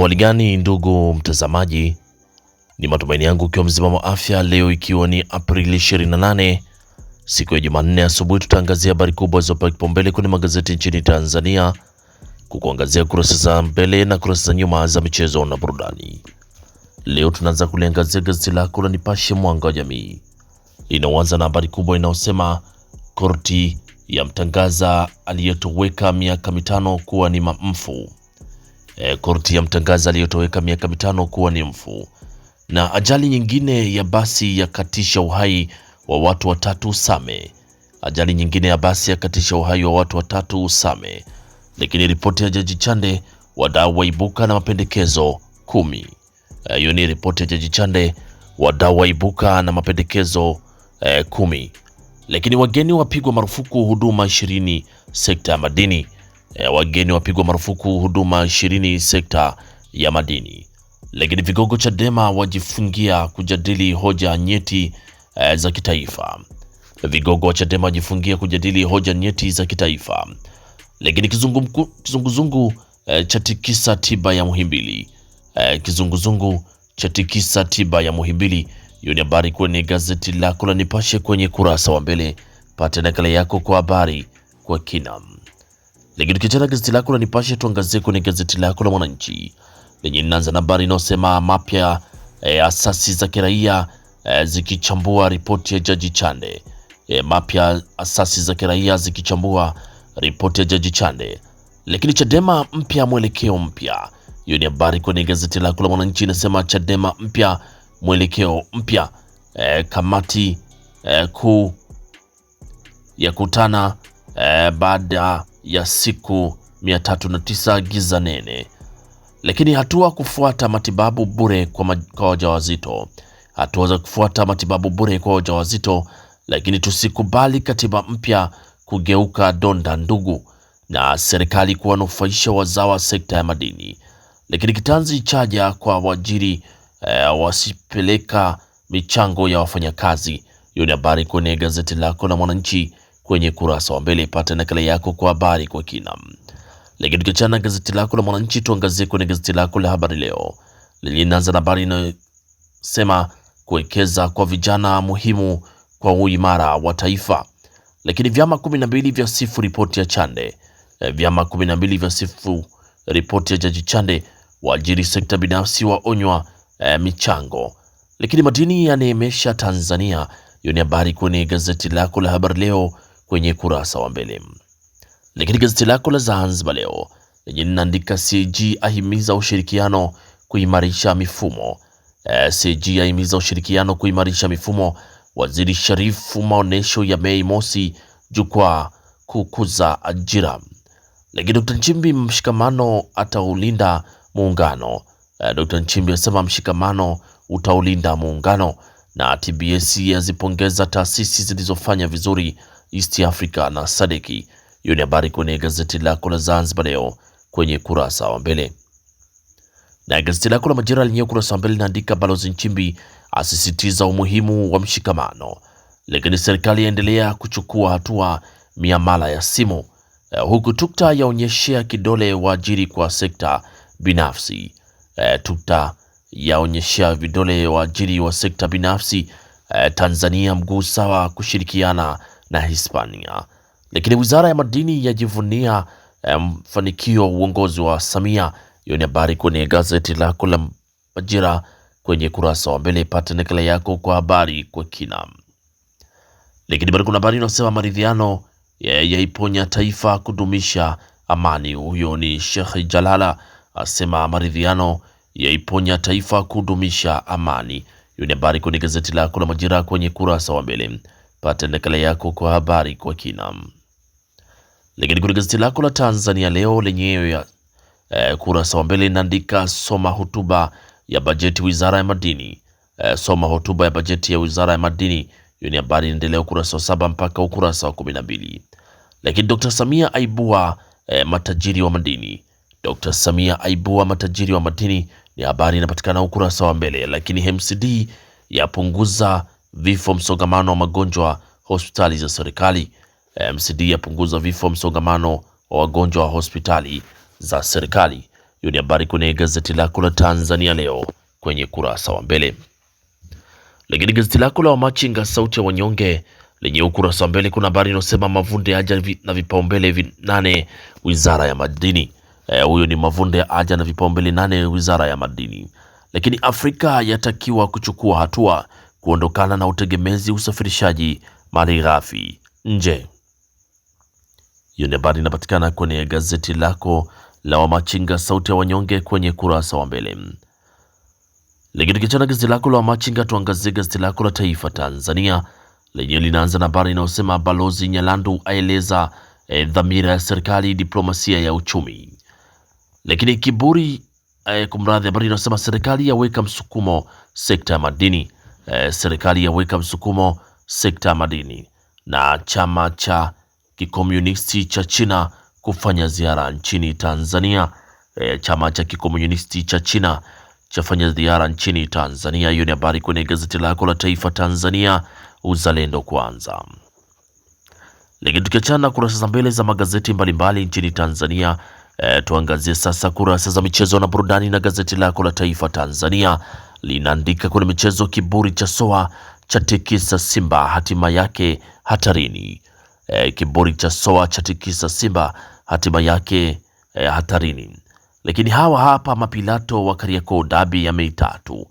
Waligani ndugu mtazamaji, ni matumaini yangu ukiwa mzima wa afya. Leo ikiwa ni Aprili 28 siku ya Jumanne asubuhi, tutaangazia habari kubwa zilizopewa kipaumbele kwenye magazeti nchini Tanzania, kukuangazia kurasa za mbele na kurasa za nyuma za michezo na burudani. Leo tunaanza kuliangazia gazeti lako la Nipashe Mwanga wa Jamii. Inaanza na habari kubwa inayosema korti ya mtangaza aliyetoweka miaka mitano kuwa ni mfu. Korti ya mtangaza aliyotoweka miaka mitano kuwa ni mfu. Na ajali nyingine ya basi yakatisha uhai wa watu watatu Same. Ajali nyingine ya basi yakatisha uhai wa watu watatu Same. Lakini ripoti ya Jaji Chande, wadau waibuka na mapendekezo 10. Hiyo ni ripoti ya Jaji Chande, wadau waibuka na mapendekezo 10. Lakini wageni wapigwa marufuku huduma 20 sekta ya madini. Wageni wapigwa marufuku huduma 20 sekta ya madini. Lakini vigogo Chadema wajifungia kujadili hoja nyeti za kitaifa. Vigogo wa Chadema wajifungia kujadili hoja nyeti za kitaifa. Lakini kizunguzungu cha tikisa tiba ya Muhimbili. Kizunguzungu cha tikisa tiba ya Muhimbili. Hiyo ni habari kwenye gazeti lako la Nipashe kwenye kurasa wa mbele. Pata nakala yako kwa habari kwa kina. Lakini tukiachana gazeti lako la Nipashe, tuangazie kwenye gazeti lako la Mwananchi lenye inaanza na habari inayosema mapya asasi za kiraia zikichambua ripoti ya Jaji Chande. Mapya asasi za kiraia zikichambua ripoti ya Jaji Chande. Lakini Chadema mpya mwelekeo mpya. Hiyo ni habari kwenye gazeti lako la Mwananchi, inasema Chadema mpya mwelekeo mpya. Kamati kuu ya kutana baada ya siku 309 giza nene. Lakini hatua kufuata matibabu bure kwa wajawazito. Hatua za kufuata matibabu bure kwa wajawazito. Lakini tusikubali katiba mpya kugeuka donda ndugu, na serikali kuwanufaisha wazawa sekta ya madini. Lakini kitanzi chaja kwa wajiri wasipeleka michango ya wafanyakazi. Hiyo ni habari kwenye gazeti lako la Mwananchi kwenye kurasa wa mbele. Pata nakala yako kwa habari kwa kina. Lakini tukiachana gazeti lako la Mwananchi, tuangazie kwenye gazeti lako la Habari Leo lenye inaanza na habari inayosema kuwekeza kwa vijana muhimu kwa uimara wa taifa. Lakini vyama 12 vya sifu ripoti ya Chande. Vyama 12 vya sifu ripoti ya Jaji Chande. Waajiri sekta binafsi waonywa michango. Lakini madini yaneemesha Tanzania. Hiyo ni habari kwenye gazeti lako la Habari Leo kwenye kurasa wa mbele. Lakini gazeti lako la Zanzibar Leo lenye linaandika CAG ahimiza ushirikiano kuimarisha mifumo. CAG ahimiza ushirikiano kuimarisha mifumo. Waziri Sharifu maonesho ya Mei Mosi jukwaa kukuza ajira. Lakini Dr. Nchimbi mshikamano ataulinda muungano. Dr. Nchimbi asema mshikamano utaulinda muungano. Na TBS yazipongeza taasisi zilizofanya vizuri East Africa na Sadeki. Hiyo ni habari kwenye gazeti lako la Zanzibar Leo kwenye kurasa wa mbele. Na gazeti lako la Majira lenye kurasa wa mbele linaandika Balozi Nchimbi asisitiza umuhimu wa mshikamano. Lakini serikali yaendelea kuchukua hatua miamala ya simu. Huku Tukta yaonyeshea kidole waajiri kwa sekta binafsi. Tukta yaonyeshea vidole waajiri wa sekta binafsi. Tanzania mguu sawa kushirikiana na Hispania. Lakini wizara ya madini yajivunia mfanikio uongozi wa Samia. Hiyo ni habari kwenye gazeti lako la Majira kwenye kurasa wa mbele. Pata nakala yako kwa habari kwa kina. Lakini bado kuna habari inasema maridhiano yaiponya taifa kudumisha amani. Huyo ni Sheikh Jalala asema maridhiano yaiponya taifa kudumisha amani. Hiyo ni habari kwenye gazeti lako la Majira kwenye kurasa wa mbele. Pata nakala yako kwa habari kwa kina. Lakini kwenye gazeti lako la Tanzania Leo lenyewe ya kurasa wa mbele inaandika soma hotuba ya bajeti wizara ya madini. Soma hotuba ya bajeti ya wizara ya madini. Hiyo ni habari inaendelea ukurasa wa 7 mpaka ukurasa wa 12. Lakini Dr. Samia aibua matajiri wa madini. Dr. Samia aibua matajiri wa madini ni habari inapatikana ukurasa wa mbele. Lakini MCD yapunguza vifo msongamano wa magonjwa hospitali za serikali. MCD yapunguza vifo msongamano wa wagonjwa wa hospitali za serikali. Hiyo ni habari kwenye gazeti lako la Tanzania Leo kwenye kurasa wa mbele. Lakini gazeti lako la Wamachinga sauti ya wanyonge lenye ukurasa wa mbele kuna habari inayosema Mavunde aja na vipaumbele 8 wizara ya madini. Huyo ni Mavunde aja na vipaumbele 8 wizara ya madini. Lakini Afrika yatakiwa kuchukua hatua kuondokana na utegemezi usafirishaji mali ghafi nje. Hiyo ni habari inapatikana kwenye gazeti lako la Wamachinga sauti ya wanyonge kwenye kurasa wa mbele. Lakini tukiachana gazeti lako la Wamachinga, tuangazie gazeti lako la Taifa Tanzania lenye linaanza na habari inayosema Balozi Nyalandu aeleza dhamira ya serikali diplomasia ya uchumi. Lakini kiburi kumradhi, habari inayosema serikali yaweka msukumo sekta ya madini. Serikali yaweka msukumo sekta ya madini. Na chama cha kikomunisti cha China kufanya ziara nchini Tanzania. Chama cha kikomunisti cha China chafanya ziara nchini Tanzania. Hiyo ni habari kwenye gazeti lako la Taifa Tanzania, uzalendo kwanza. Lakini tukiachana kurasa za mbele za magazeti mbalimbali nchini Tanzania, tuangazie sasa kurasa za michezo na burudani, na gazeti lako la Taifa Tanzania linaandika kwenye michezo, kiburi cha Soa cha tikisa Simba hatima yake hatarini. Kiburi cha Soa cha tikisa Simba hatima yake hatarini. Lakini hawa hapa mapilato wa Kariakoo dabi ya Mei 3.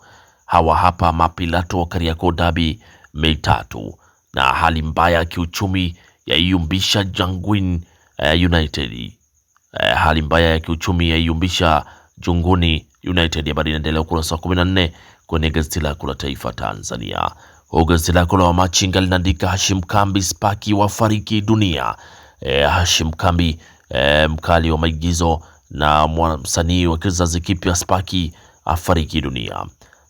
Hawa hapa mapilato wa Kariakoo dabi Mei 3. Na hali mbaya ya kiuchumi yaiumbisha Jangwin United. Hali mbaya ya kiuchumi yaiumbisha Junguni United. Habari inaendelea ukurasa wa 14 kwenye gazeti lako la Taifa Tanzania. Gazeti lako la Wamachinga linaandika Hashim Kambi Spaki wafariki dunia. Hashim Kambi mkali wa maigizo na msanii wa kizazi kipya Spaki afariki dunia.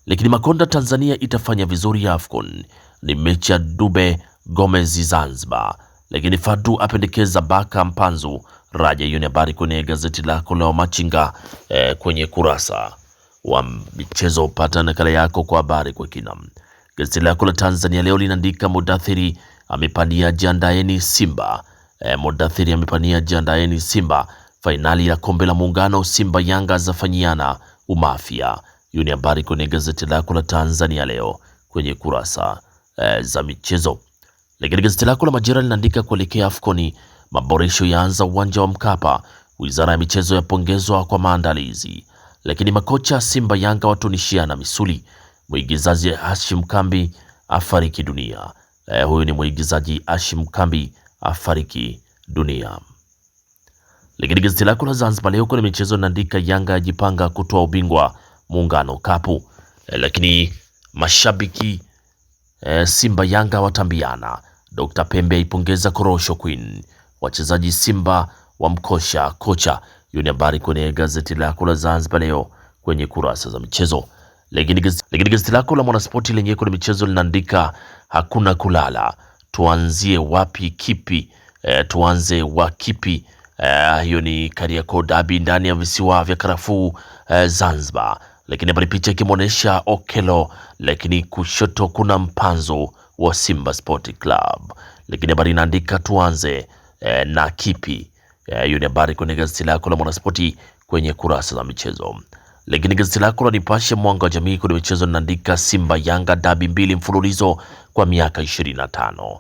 Lakini Makonda Tanzania itafanya vizuri ya AFCON. Ni mechi ya Dube Gomez Zanzibar. Lakini Fadu apendekeza Baka Mpanzu Raja. Hiyo ni habari kwenye gazeti lako la Wamachinga kwenye kurasa wa michezo. Pata nakala yako kwa habari kwa kina. Gazeti lako la Tanzania Leo linaandika Mudathiri amepania jiandaeni Simba. Mudathiri amepania jiandaeni Simba. Fainali ya kombe la muungano Simba Yanga zafanyiana umafia. Hiyo ni habari kwenye gazeti lako la Tanzania Leo kwenye kurasa za michezo. Lakini gazeti lako la Majira linaandika kuelekea AFCON maboresho yaanza uwanja wa Mkapa. Wizara ya michezo yapongezwa kwa maandalizi. Lakini makocha Simba Yanga watunishiana misuli. Mwigizaji Hashim Kambi afariki dunia. Huyu ni mwigizaji Hashim Kambi afariki dunia. Lakini gazeti lako la Zanzibar Leo kwenye michezo linaandika Yanga yajipanga kutoa ubingwa muungano kapu. Lakini mashabiki Simba Yanga watambiana. Dr. Pembe aipongeza Korosho Queen. Wachezaji Simba wamkosha kocha. Hiyo ni habari kwenye gazeti lako la Zanzibar Leo kwenye kurasa za michezo. Lakini gazeti lako la Mwanaspoti lenye kwenye michezo linaandika hakuna kulala. Tuanzie wapi kipi? Tuanze wa kipi? Hiyo ni Kariakoo dabi ndani ya visiwa vya karafuu Zanzibar. Lakini habari picha ikimwonyesha Okelo, lakini kushoto kuna Mpanzo wa Simba Sport Club. Lakini habari inaandika tuanze na kipi? Hiyo ni habari kwenye gazeti lako la Mwanaspoti kwenye kurasa za michezo. Lakini gazeti lako la Nipashe Mwanga wa Jamii kwenye michezo linaandika Simba Yanga dabi 2 mfululizo kwa miaka 25.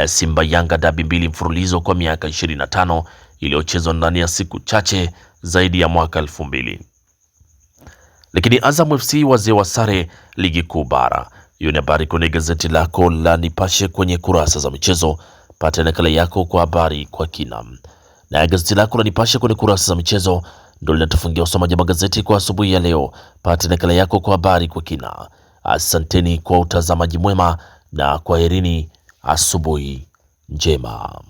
Simba Yanga dabi 2 mfululizo kwa miaka 25 iliyochezwa ndani ya siku chache zaidi ya mwaka 2000. Lakini Azam FC wazee wa sare ligi kuu bara. Hiyo ni habari kwenye gazeti lako la Nipashe kwenye kurasa za michezo. Pata nakala yako kwa habari kwa kina. Na gazeti lako la Nipashe kwenye kurasa za michezo ndio linatufungia usomaji wa magazeti kwa asubuhi ya leo. Pata nakala yako kwa habari kwa kina. Asanteni kwa utazamaji mwema na kwaherini, asubuhi njema.